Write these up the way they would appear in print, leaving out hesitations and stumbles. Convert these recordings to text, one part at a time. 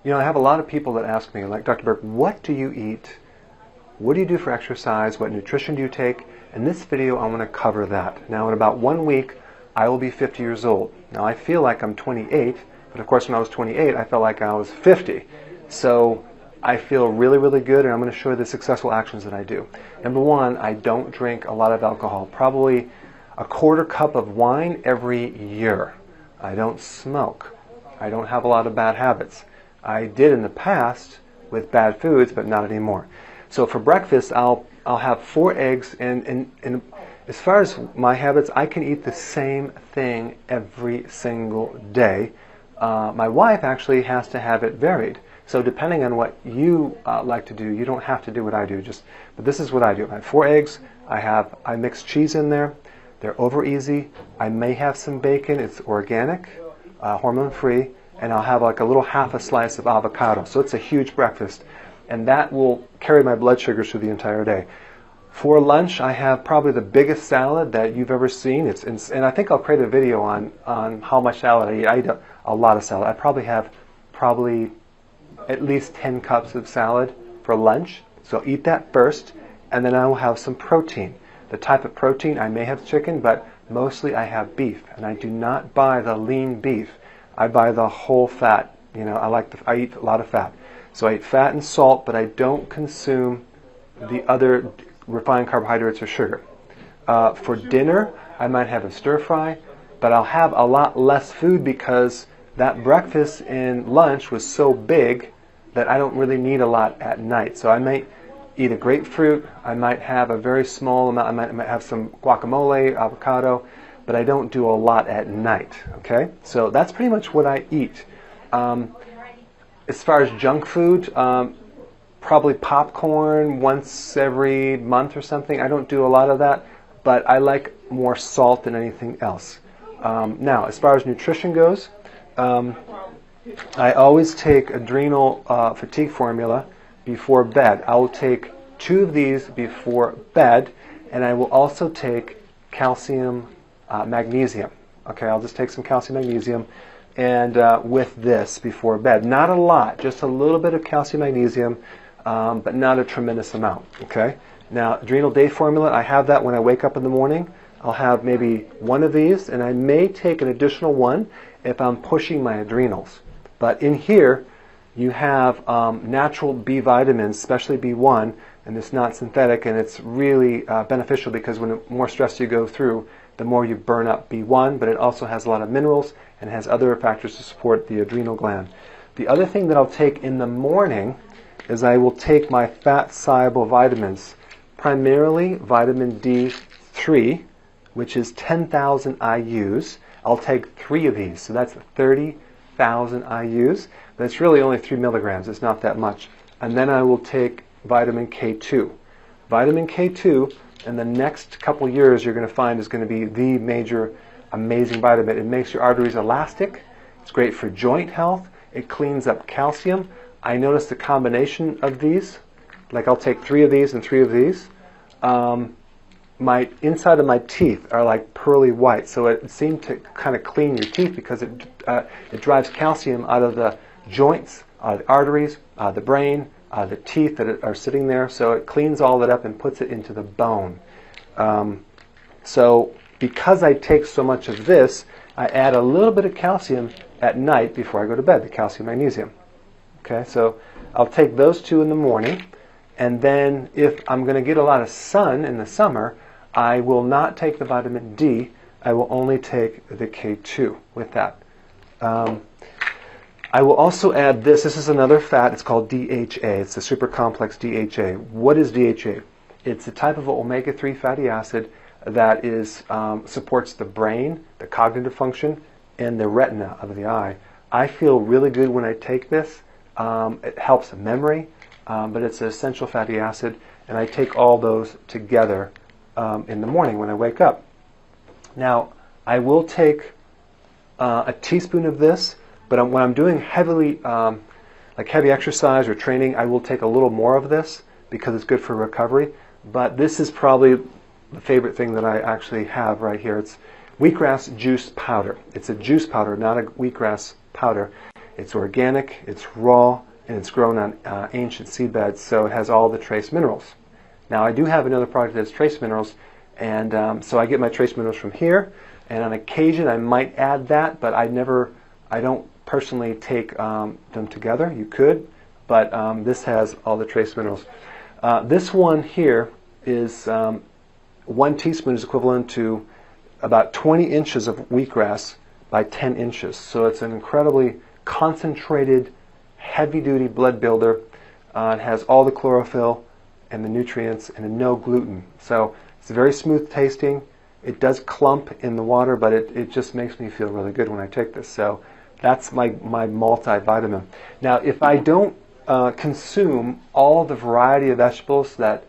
You know, I have a lot of people that ask me, like, Dr. Berg, what do you eat? What do you do for exercise? What nutrition do you take? In this video, I want to cover that. Now, in about 1 week, I will be 50 years old. Now, I feel like I'm 28, but of course, when I was 28, I felt like I was 50. So I feel really, really good, and I'm going to show you the successful actions that I do. Number one, I don't drink a lot of alcohol, probably a quarter cup of wine every year. I don't smoke. I don't have a lot of bad habits. I did in the past with bad foods, but not anymore. So for breakfast, I'll have 4 eggs, and as far as my habits, I can eat the same thing every single day. My wife actually has to have it varied. So depending on what you like to do, you don't have to do what I do. But this is what I do. I have 4 eggs. I mix cheese in there. They're over easy. I may have some bacon. It's organic, hormone-free, and I'll have like a little half a slice of avocado. So it's a huge breakfast, and that will carry my blood sugars through the entire day. For lunch, I have probably the biggest salad that you've ever seen. And I think I'll create a video on how much salad I eat. I eat a lot of salad. I probably have at least 10 cups of salad for lunch. So I'll eat that first, and then I will have some protein. The type of protein, I may have chicken, but mostly I have beef, and I do not buy the lean beef. I buy the whole fat. You know, I eat a lot of fat. So I eat fat and salt, but I don't consume the other refined carbohydrates or sugar. For dinner, I might have a stir fry, but I'll have a lot less food because that breakfast and lunch was so big that I don't really need a lot at night. So I might eat a grapefruit. I might have a very small amount. I might have some guacamole, avocado, but I don't do a lot at night. Okay, so that's pretty much what I eat. As far as junk food, probably popcorn once every month or something. I don't do a lot of that, but I like more salt than anything else. Now, as far as nutrition goes, I always take adrenal fatigue formula before bed. I will take 2 of these before bed, and I will also take calcium, magnesium. Okay, I'll just take some calcium, magnesium, and with this before bed. Not a lot, just a little bit of calcium, magnesium, but not a tremendous amount. Okay. Now, adrenal day formula, I have that when I wake up in the morning. I'll have maybe 1 of these, and I may take an additional 1 if I'm pushing my adrenals. But in here, you have natural B vitamins, especially B1, and it's not synthetic, and it's really beneficial because when the more stress you go through, the more you burn up B1, but it also has a lot of minerals and has other factors to support the adrenal gland. The other thing that I'll take in the morning is I will take my fat-soluble vitamins, primarily vitamin D3, which is 10,000 IUs. I'll take 3 of these, so that's 30,000 IUs, but it's really only 3 milligrams. It's not that much. And then I will take vitamin K2. Vitamin K2, in the next couple years, you're going to find is going to be the major amazing vitamin. It makes your arteries elastic. It's great for joint health. It cleans up calcium. I notice the combination of these, like I'll take 3 of these and 3 of these. My inside of my teeth are like pearly white, so it seemed to kind of clean your teeth because it drives calcium out of the joints, the arteries, the brain, the teeth that are sitting there. So it cleans all that up and puts it into the bone. So because I take so much of this, I add a little bit of calcium at night before I go to bed, the calcium magnesium. Okay, so I'll take those 2 in the morning, and then if I'm going to get a lot of sun in the summer, I will not take the vitamin D. I will only take the K2 with that. I will also add this. This is another fat. It's called DHA. It's the super complex DHA. What is DHA? It's a type of omega-3 fatty acid that supports the brain, the cognitive function, and the retina of the eye. I feel really good when I take this. It helps memory, but it's an essential fatty acid, and I take all those together in the morning when I wake up. Now, I will take a teaspoon of this, but when I'm doing heavy exercise or training, I will take a little more of this because it's good for recovery. But this is probably the favorite thing that I actually have right here. It's wheatgrass juice powder. It's a juice powder, not a wheatgrass powder. It's organic, it's raw, and it's grown on ancient seabeds, so it has all the trace minerals. Now I do have another product that has trace minerals, and so I get my trace minerals from here, and on occasion I might add that, but I don't personally take them together. You could, but this has all the trace minerals. This one here is 1 teaspoon is equivalent to about 20 inches of wheatgrass by 10 inches. So it's an incredibly concentrated, heavy-duty blood builder. It has all the chlorophyll and the nutrients and no gluten. So it's very smooth tasting. It does clump in the water, but it just makes me feel really good when I take this. So that's my multivitamin. Now, if I don't consume all the variety of vegetables that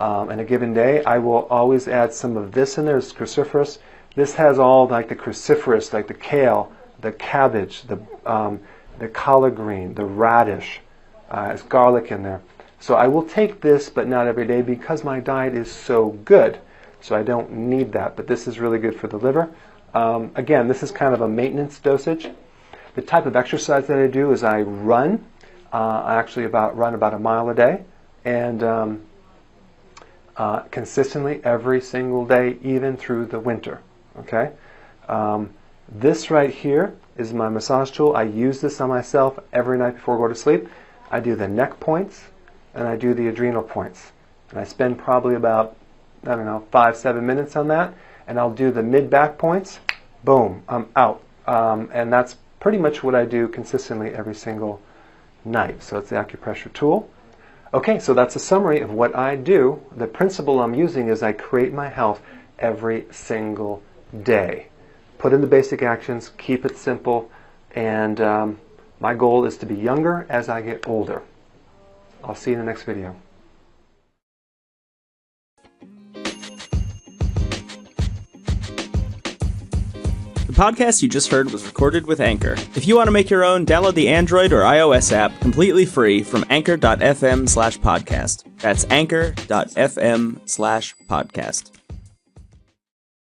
in a given day, I will always add some of this in there. It's cruciferous. This has all like the cruciferous, like the kale, the cabbage, the collard green, the radish. It's garlic in there. So I will take this, but not every day because my diet is so good. So I don't need that, but this is really good for the liver. Again, this is kind of a maintenance dosage. The type of exercise that I do is I run. I actually run about a mile a day, and consistently every single day, even through the winter. Okay. This right here is my massage tool. I use this on myself every night before I go to sleep. I do the neck points and I do the adrenal points, and I spend probably about 5-7 minutes on that, and I'll do the mid-back points. Boom, I'm out. And that's pretty much what I do consistently every single night. So it's the acupressure tool. Okay, so that's a summary of what I do. The principle I'm using is I create my health every single day. Put in the basic actions, keep it simple, and my goal is to be younger as I get older. I'll see you in the next video. The podcast you just heard was recorded with Anchor. If you want to make your own, download the Android or iOS app completely free from anchor.fm/podcast. That's anchor.fm/podcast.